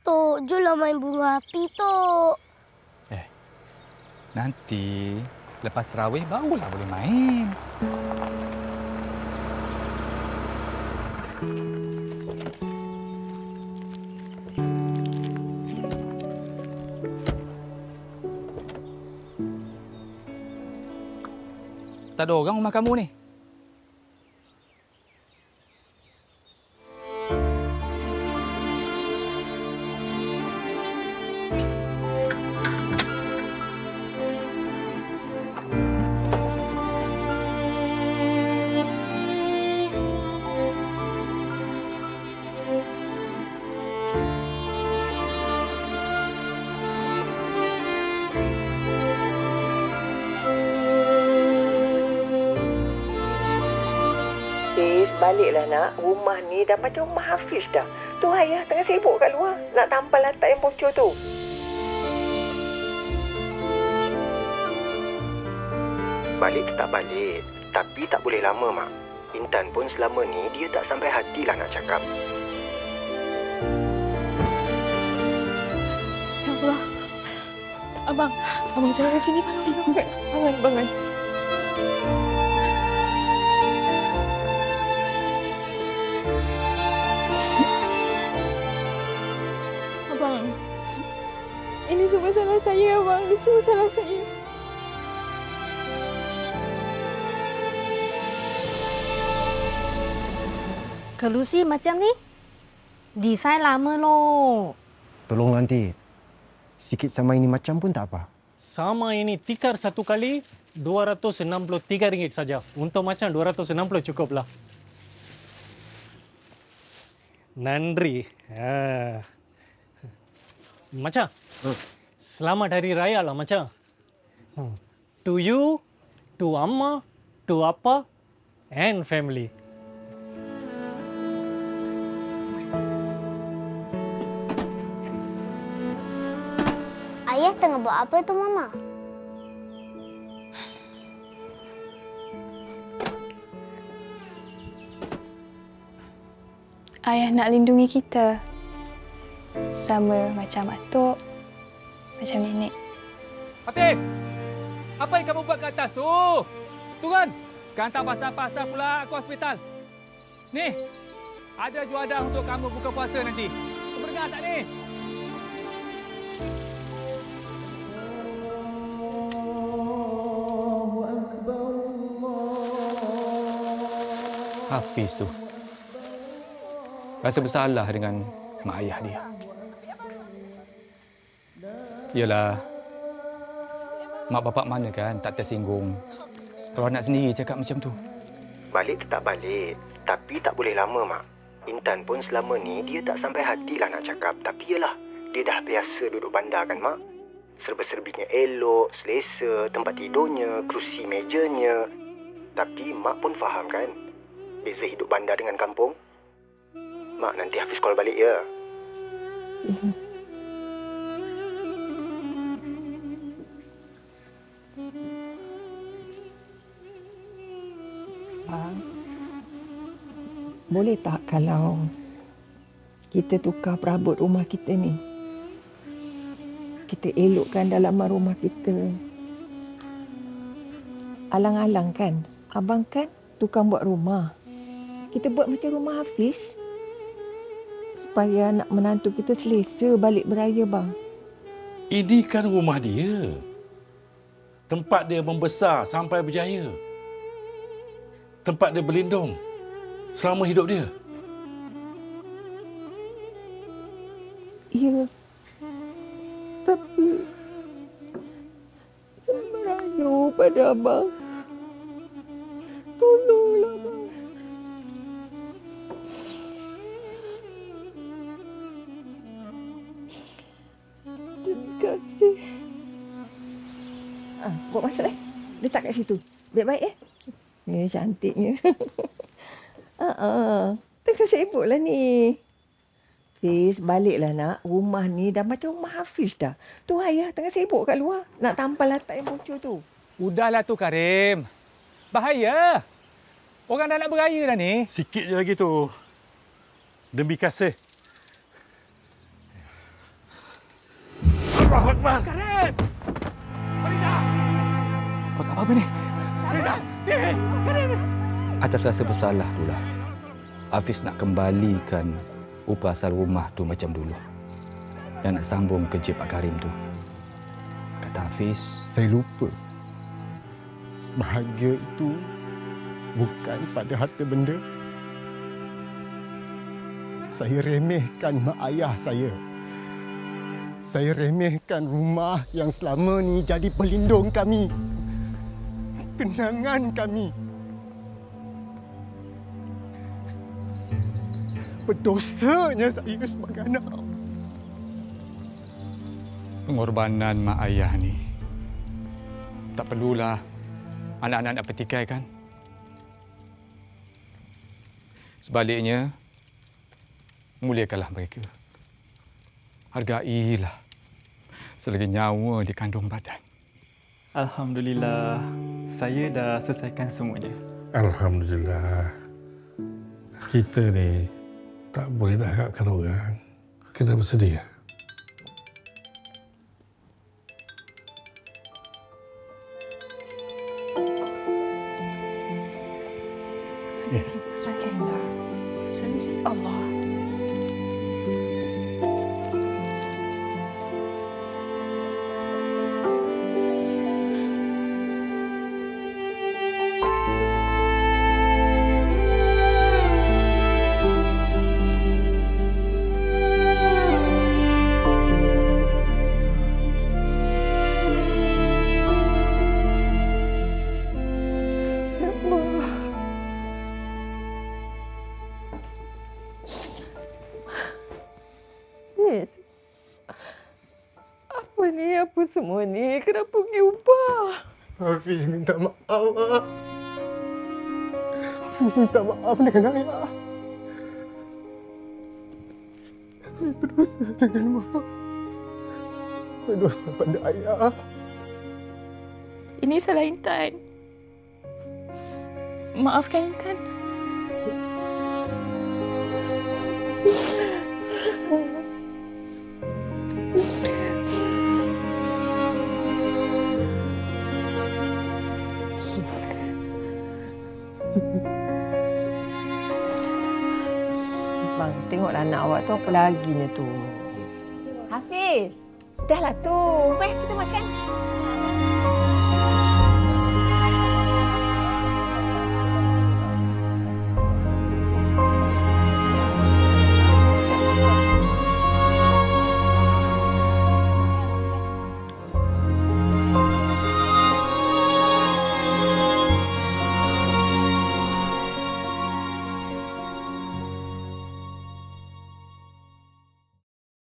Tok. Jomlah main buru api, Tok. Nanti lepas terawih barulah boleh main. Tak ada orang rumah kamu ni? Baliklah nak, rumah ni dah macam rumah Hafiz dah. Tu ayah tengah sibuk kat luar nak tampal lantai yang bocor tu. Balik tu tak balik, tapi tak boleh lama, Mak. Intan pun selama ni dia tak sampai hatilah nak cakap. Ya Allah. Abang jangan kat sini. Bangun. Abang, ini semua salah saya, Abang. Ini semua salah saya. Kerusi macam ni, desain lama loh. Tolong nanti. Sikit sama ini macam pun tak apa. Sama ini tikar satu kali RM263 saja. Untuk macam 260 cukuplah. Nandri. Macam, selamat Hari Raya lah macam. To you, to Amma, to Appa and family. Ayah tengah buat apa tu, Mama? Ayah nak lindungi kita. Sama macam atuk, macam nenek. Hafiz! Apa yang kamu buat ke atas tu? Turun! Hantar pasal-pasal pula ke hospital. Ni, ada juadah untuk kamu buka puasa nanti. Kamu dengar tak ni? Hafiz tu rasa bersalah dengan mak ayah dia. Yalah, mak bapak mana kan tak tersinggung kalau anak sendiri cakap macam tu. Balik tu tak balik, tapi tak boleh lama, Mak. Intan pun selama ni dia tak sampai hatilah nak cakap. Tapi yalah, dia dah biasa duduk bandar kan, Mak. Serba-serbinya elok, selesa, tempat tidurnya, kerusi mejanya. Tapi Mak pun faham kan, beza hidup bandar dengan kampung. Mak, nanti Hafiz call balik ya. Boleh tak kalau kita tukar perabot rumah kita ni? Kita elokkan dalaman rumah kita. Alang-alang kan, abang kan tukang buat rumah. Kita buat macam rumah Hafiz. Supaya anak menantu kita selesa balik beraya, bang. Ini kan rumah dia. Tempat dia membesar sampai berjaya. Tempat dia berlindung selama hidup dia. Ya. Tapi saya merayu pada abang. Tolonglah, abang. Terima kasih. Buat masak letak kat situ. Baik-baik Ni cantiknya. Tengah sibuklah ni. Fiz, baliklah nak. Rumah ni dah macam rumah Hafiz dah. Tu ayah tengah sibuk kat luar. Nak tampal latak yang bocor tu. Udahlah tu Karim. Bahaya. Orang dah nak beraya dah ni. Sikit je lagi tu. Demi kasih. Allahu Akbar. Karim! Farida! Kau tak apa-apa ni? Farida! Karim! Atas rasa bersalah itulah Hafiz nak kembalikan upah asal rumah tu macam dulu. Dan nak sambung kerja Pak Karim tu. Kata Hafiz, Saya lupa. Bahagia itu bukan pada harta benda. Saya remehkan mak ayah saya. Saya remehkan rumah yang selama ni jadi pelindung kami. Kenangan kami. Berdosanya saya sebagai anak. Pengorbanan mak ayah ni tak perlulah anak-anak nak petikaikan. Sebaliknya, muliakanlah mereka. Hargailah selagi nyawa di kandung badan. Alhamdulillah, saya dah selesaikan semuanya. Alhamdulillah. Kita ni tak boleh nak harapkan orang. Kena bersedia. Allah. Apa ni? Apa semua ni? Kenapa pergi ubah? Hafiz minta maaf, Mak. Hafiz minta maaf dengan ayah. Hafiz berdosa dengan Mak. Berdosa pada ayah. Ini salah Intan. Maafkan Intan. Bang, tengoklah anak awak tu apa lagi ni tu. Hafiz, dah lah tu. Baik, kita makan.